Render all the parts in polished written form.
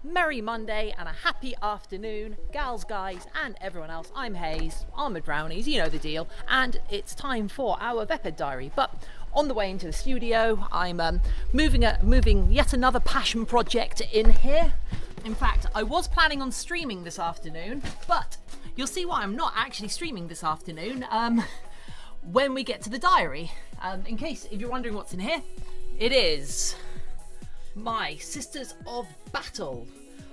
Merry Monday and a happy afternoon, gals, guys, and everyone else. I'm Hayze, Armoured Brownies, you know the deal, and it's time for our Veped diary. But on the way into the studio, I'm moving yet another passion project in here. In fact, I was planning on streaming this afternoon, but you'll see why I'm not actually streaming this afternoon when we get to the diary. In case if you're wondering what's in here, it is my Sisters of Battle.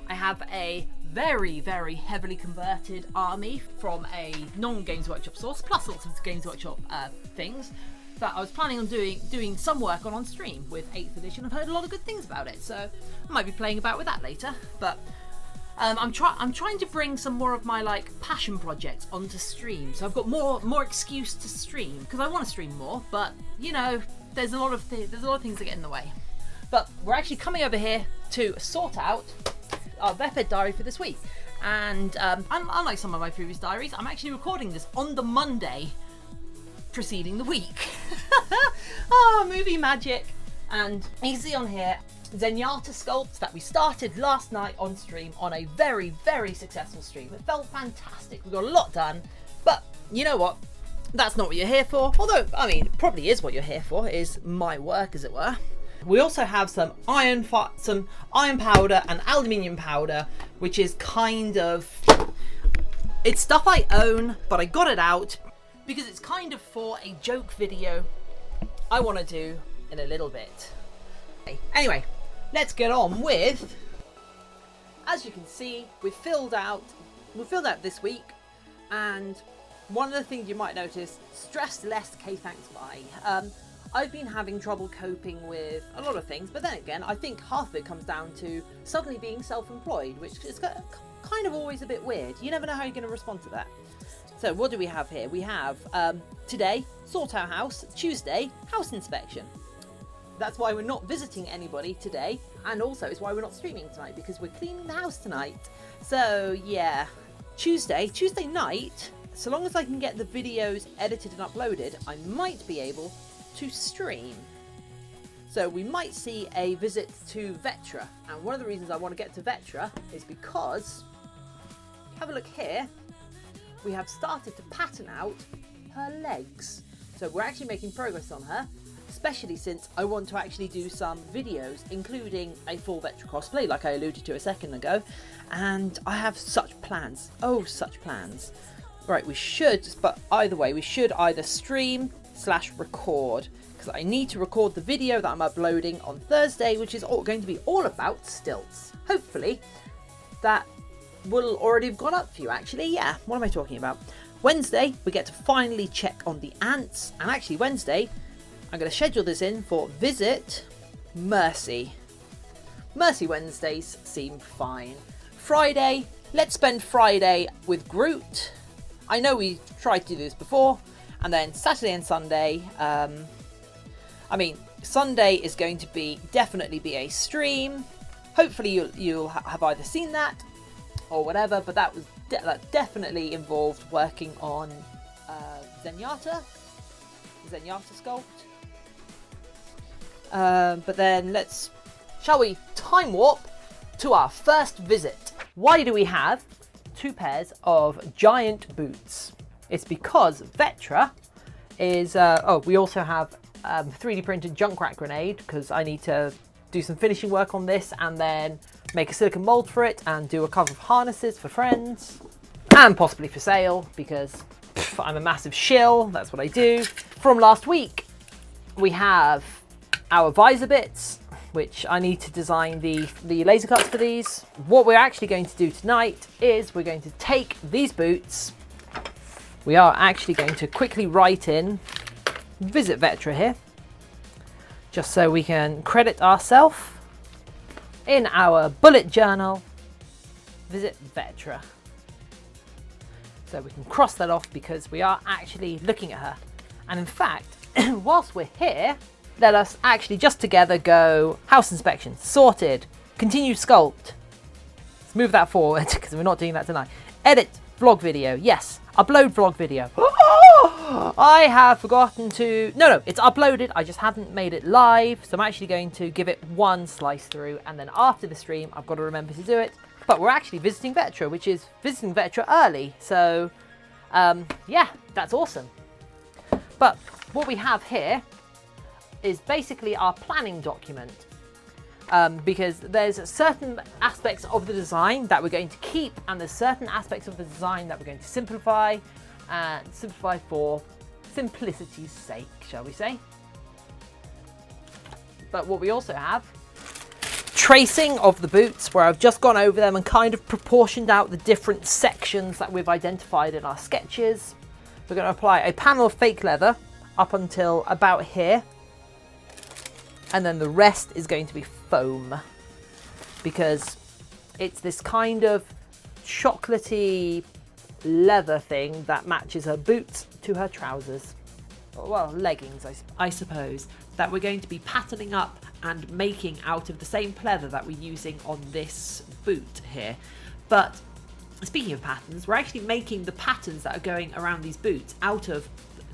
I have a very, very heavily converted army from a non-Games Workshop source, plus lots of Games Workshop things that I was planning on doing some work on stream with 8th edition. I've heard a lot of good things about it, so I might be playing about with that later. But I'm trying to bring some more of my passion projects onto stream, so I've got more excuse to stream because I want to stream more. But you know, there's a lot of things that get in the way. But we're actually coming over here to sort out our Veped diary for this week. And unlike some of my previous diaries, I'm actually recording this on the Monday preceding the week. Oh, movie magic. And you see on here, Zenyatta sculpts that we started last night on stream on a very, very successful stream. It felt fantastic. We got a lot done. But you know what? That's not what you're here for. Although, I mean, it probably is what you're here for, is my work, as it were. We also have some iron powder and aluminium powder, which is kind of, it's stuff I own, but I got it out because it's kind of for a joke video I want to do in a little bit. Anyway, let's get on with, as you can see, we filled out this week, and one of the things you might notice, stress less, K thanks bye. I've been having trouble coping with a lot of things, but then again, I think half of it comes down to suddenly being self-employed, which is kind of always a bit weird. You never know how you're going to respond to that. So what do we have here? We have today, sort out house, Tuesday, house inspection. That's why we're not visiting anybody today, and also it's why we're not streaming tonight, because we're cleaning the house tonight. So yeah, Tuesday night, so long as I can get the videos edited and uploaded, I might be able to stream. So we might see a visit to Vetra, and one of the reasons I want to get to Vetra is because, have a look here, we have started to pattern out her legs. So we're actually making progress on her, especially since I want to actually do some videos including a full Vetra cosplay like I alluded to a second ago, and I have such plans, such plans. Right, we should, but either way, we should either stream/record, because I need to record the video that I'm uploading on Thursday, which is going to be all about stilts. Hopefully that will already have gone up for you, actually. Yeah, what am I talking about? Wednesday, we get to finally check on the ants, and actually Wednesday, I'm going to schedule this in for Visit Mercy. Mercy Wednesdays seem fine. Friday, let's spend Friday with Groot. I know we tried to do this before. And then Saturday and Sunday, I mean, Sunday is going to definitely be a stream. Hopefully you'll have either seen that or whatever, but that definitely involved working on Zenyatta sculpt. But then shall we time warp to our first visit? Why do we have 2 pairs of giant boots? It's because Vetra is, we also have 3D printed Junkrat grenade, because I need to do some finishing work on this and then make a silicone mold for it and do a cover of harnesses for friends and possibly for sale, because I'm a massive shill, that's what I do. From last week, we have our visor bits, which I need to design the laser cuts for these. What we're actually going to do tonight is we're going to take these boots. We are actually going to quickly write in Visit Vetra here, just so we can credit ourselves in our bullet journal, Visit Vetra. So we can cross that off because we are actually looking at her. And in fact, whilst we're here, let us actually just together go house inspection, sorted, continue sculpt. Let's move that forward because we're not doing that tonight. Edit vlog video, yes. Upload vlog video. I have forgotten to... No, it's uploaded. I just haven't made it live. So I'm actually going to give it one slice through. And then after the stream, I've got to remember to do it. But we're actually visiting Vetra, which is visiting Vetra early. So, yeah, that's awesome. But what we have here is basically our planning document. Because there's certain aspects of the design that we're going to keep, and there's certain aspects of the design that we're going to simplify, and simplify for simplicity's sake, shall we say. But what we also have, tracing of the boots, where I've just gone over them and kind of proportioned out the different sections that we've identified in our sketches. We're going to apply a panel of fake leather up until about here. And then the rest is going to be foam, because it's this kind of chocolatey leather thing that matches her boots to her trousers. Well, leggings, I suppose, that we're going to be patterning up and making out of the same pleather that we're using on this boot here. But speaking of patterns, we're actually making the patterns that are going around these boots out of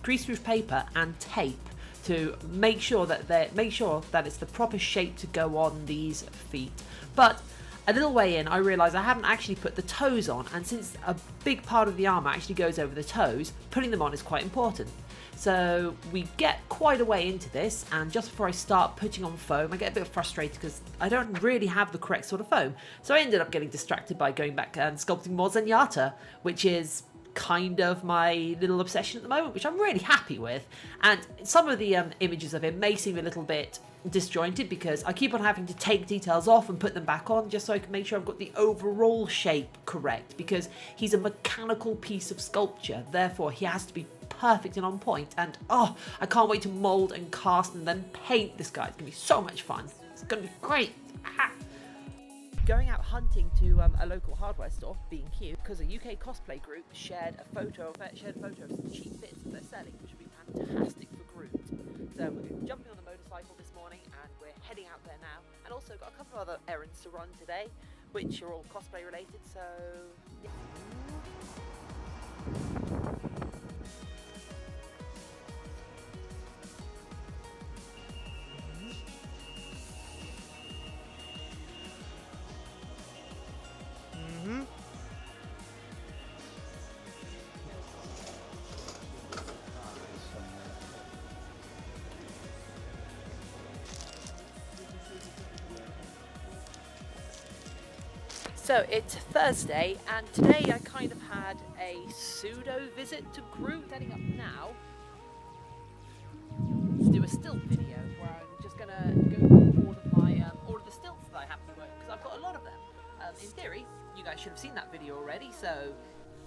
greaseproof paper and tape, to make sure that it's the proper shape to go on these feet. But a little way in, I realised I haven't actually put the toes on, and since a big part of the armour actually goes over the toes, putting them on is quite important. So we get quite a way into this, and just before I start putting on foam, I get a bit frustrated because I don't really have the correct sort of foam. So I ended up getting distracted by going back and sculpting more Zenyatta, which is kind of my little obsession at the moment, which I'm really happy with. And some of the images of him may seem a little bit disjointed because I keep on having to take details off and put them back on just so I can make sure I've got the overall shape correct, because he's a mechanical piece of sculpture, therefore he has to be perfect and on point. And oh, I can't wait to mold and cast and then paint this guy. It's gonna be so much fun. It's gonna be great. Going out hunting to a local hardware store, being cute, because a UK cosplay group shared a photo of some cheap bits that they're selling, which would be fantastic for Groot. So we're jumping on the motorcycle this morning and we're heading out there now, and also got a couple of other errands to run today, which are all cosplay related, so yeah. So it's Thursday, and today I kind of had a pseudo visit to Groot. Heading up now to do a stilt video where I'm just gonna go through all of the stilts that I have to work, because I've got a lot of them. In theory, you guys should have seen that video already, so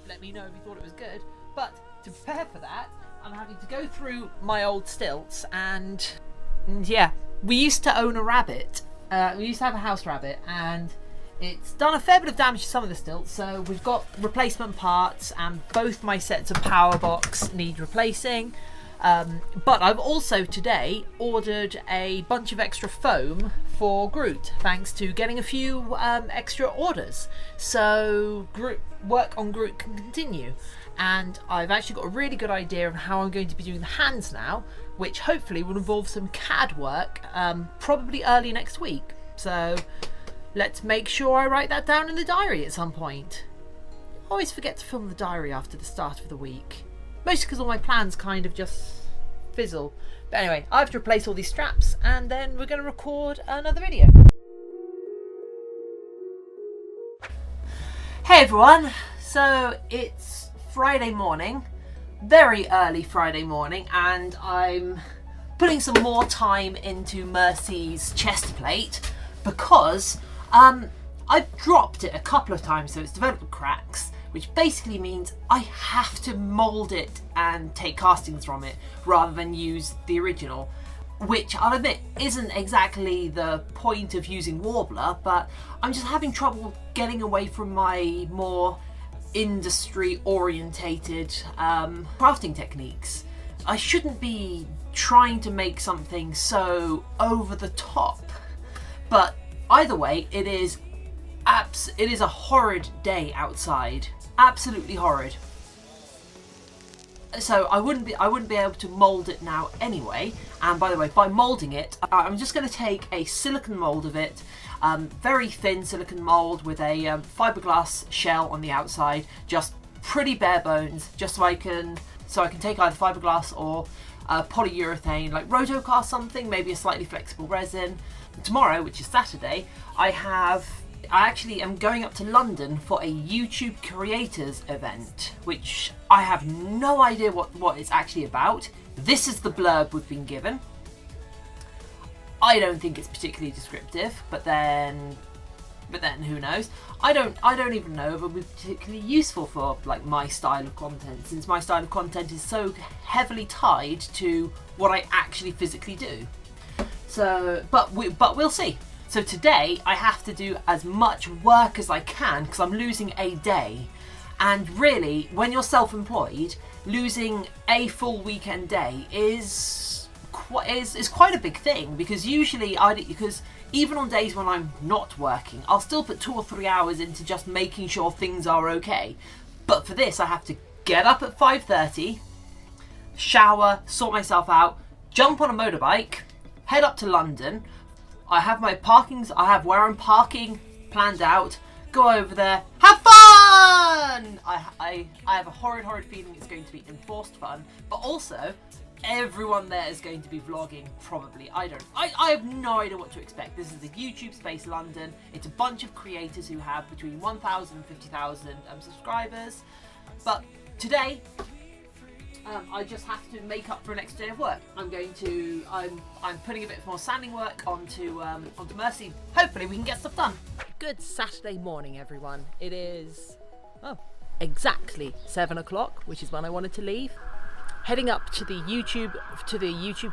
let me know if you thought it was good. But to prepare for that, I'm having to go through my old stilts, and yeah, we used to own a rabbit. We used to have a house rabbit, and it's done a fair bit of damage to some of the stilts, so we've got replacement parts, and both my sets of power box need replacing. But I've also today ordered a bunch of extra foam for Groot, thanks to getting a few extra orders. So work on Groot can continue, and I've actually got a really good idea of how I'm going to be doing the hands now, which hopefully will involve some CAD work, probably early next week. So let's make sure I write that down in the diary at some point. I always forget to film the diary after the start of the week. Mostly because all my plans kind of just fizzle. But anyway, I have to replace all these straps, and then we're going to record another video. Hey everyone! So it's Friday morning, very early Friday morning, and I'm putting some more time into Mercy's chest plate because I've dropped it a couple of times, so it's developed cracks, which basically means I have to mould it and take castings from it rather than use the original, which I'll admit isn't exactly the point of using Warbler, but I'm just having trouble getting away from my more industry orientated crafting techniques. I shouldn't be trying to make something so over the top, but either way, it is a horrid day outside. Absolutely horrid. So I wouldn't be able to mould it now anyway. And by the way, by moulding it, I'm just going to take a silicone mould of it, very thin silicone mould with a fiberglass shell on the outside, just pretty bare bones, just so I can take either fiberglass or polyurethane, like rotocast something, maybe a slightly flexible resin. Tomorrow, which is Saturday, I actually am going up to London for a YouTube creators event, which I have no idea what it's actually about. This is the blurb we've been given. I don't think it's particularly descriptive, but then who knows? I don't even know if it would be particularly useful for like my style of content, since my style of content is so heavily tied to what I actually physically do. So, but we'll see. So today I have to do as much work as I can because I'm losing a day. And really, when you're self-employed, losing a full weekend day is quite a big thing, because usually because even on days when I'm not working, I'll still put 2 or 3 hours into just making sure things are okay. But for this, I have to get up at 5:30, shower, sort myself out, jump on a motorbike, head up to London. I have where I'm parking planned out, go over there, have fun! I have a horrid feeling it's going to be enforced fun, but also everyone there is going to be vlogging, probably. I have no idea what to expect. This is a YouTube Space London. It's a bunch of creators who have between 1,000 and 50,000 subscribers. But today, I just have to make up for an extra day of work. I'm putting a bit more sanding work onto Mercy. Hopefully we can get stuff done. Good Saturday morning, everyone. It is exactly 7 o'clock, which is when I wanted to leave. Heading up to the YouTube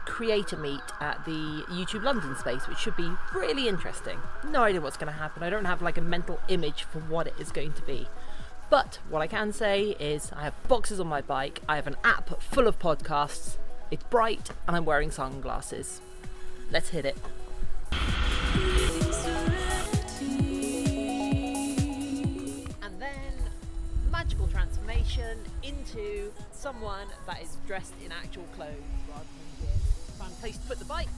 creator meet at the YouTube London space, which should be really interesting. No idea what's going to happen. I don't have like a mental image for what it is going to be. But what I can say is I have boxes on my bike, I have an app full of podcasts, it's bright, and I'm wearing sunglasses. Let's hit it. And then magical transformation into someone that is dressed in actual clothes rather than gear. Found a place to put the bike.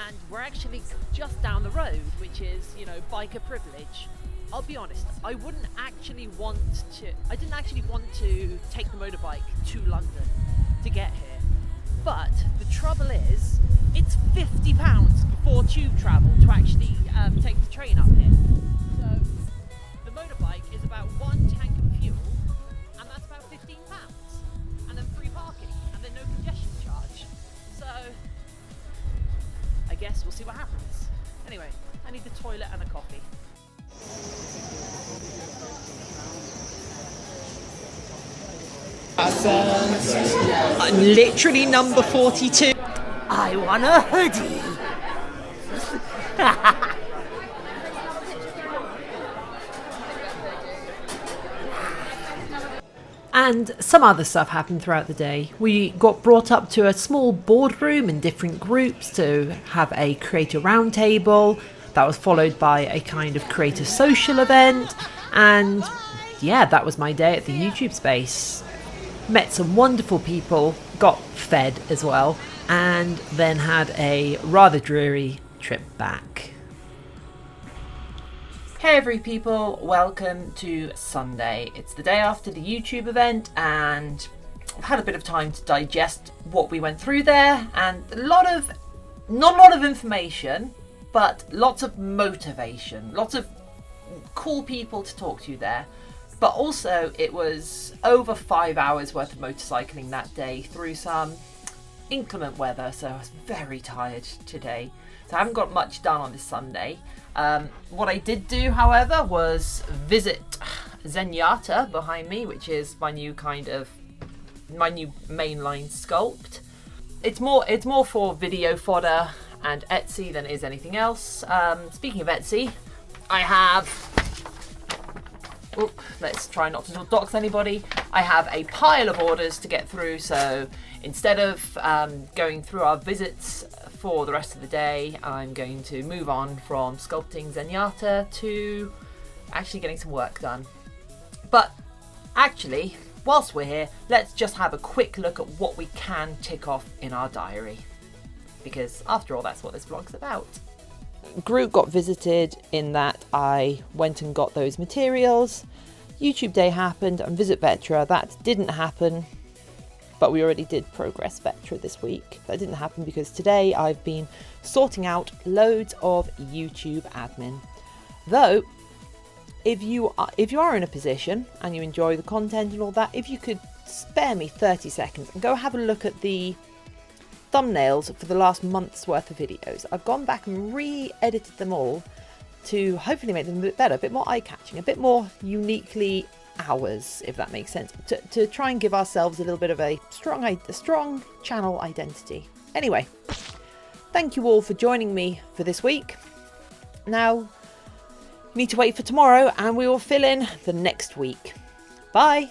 And we're actually just down the road, which is, biker privilege. I'll be honest, I didn't actually want to take the motorbike to London to get here. But the trouble is, it's £50 before tube travel to actually take the train up here. So the motorbike is about 1 tank of fuel, and that's about £15. And then free parking, and then no congestion charge. So I guess we'll see what happens. Anyway, I need the toilet and a coffee. I'm literally number 42. I want a hoodie. And some other stuff happened throughout the day. We got brought up to a small boardroom in different groups to have a creator roundtable. That was followed by a kind of creator social event. And yeah, that was my day at the YouTube space. Met some wonderful people, got fed as well, and then had a rather dreary trip back. Hey every people, welcome to Sunday. It's the day after the YouTube event, and I've had a bit of time to digest what we went through there, and not a lot of information, but lots of motivation, lots of cool people to talk to there. But also it was over 5 hours worth of motorcycling that day through some inclement weather, so I was very tired today. So I haven't got much done on this Sunday. What I did do, however, was visit Zenyatta behind me, which is my new mainline sculpt. It's more for video fodder and Etsy than it is anything else. Speaking of Etsy, I have... let's try not to dox anybody. I have a pile of orders to get through, so instead of going through our visits for the rest of the day, I'm going to move on from sculpting Zenyatta to actually getting some work done. But actually, whilst we're here, let's just have a quick look at what we can tick off in our diary. Because after all, that's what this vlog's about. Groot got visited in that I went and got those materials. YouTube Day happened and Visit Vetra. That didn't happen, but we already did Progress Vetra this week. That didn't happen because today I've been sorting out loads of YouTube admin. Though, if you are in a position and you enjoy the content and all that, if you could spare me 30 seconds and go have a look at the thumbnails for the last month's worth of videos. I've gone back and re-edited them all to hopefully make them a bit better, a bit more eye-catching, a bit more uniquely ours, if that makes sense, to try and give ourselves a little bit of a strong channel identity. Anyway, thank you all for joining me for this week. Now, you need to wait for tomorrow and we will fill in the next week. Bye!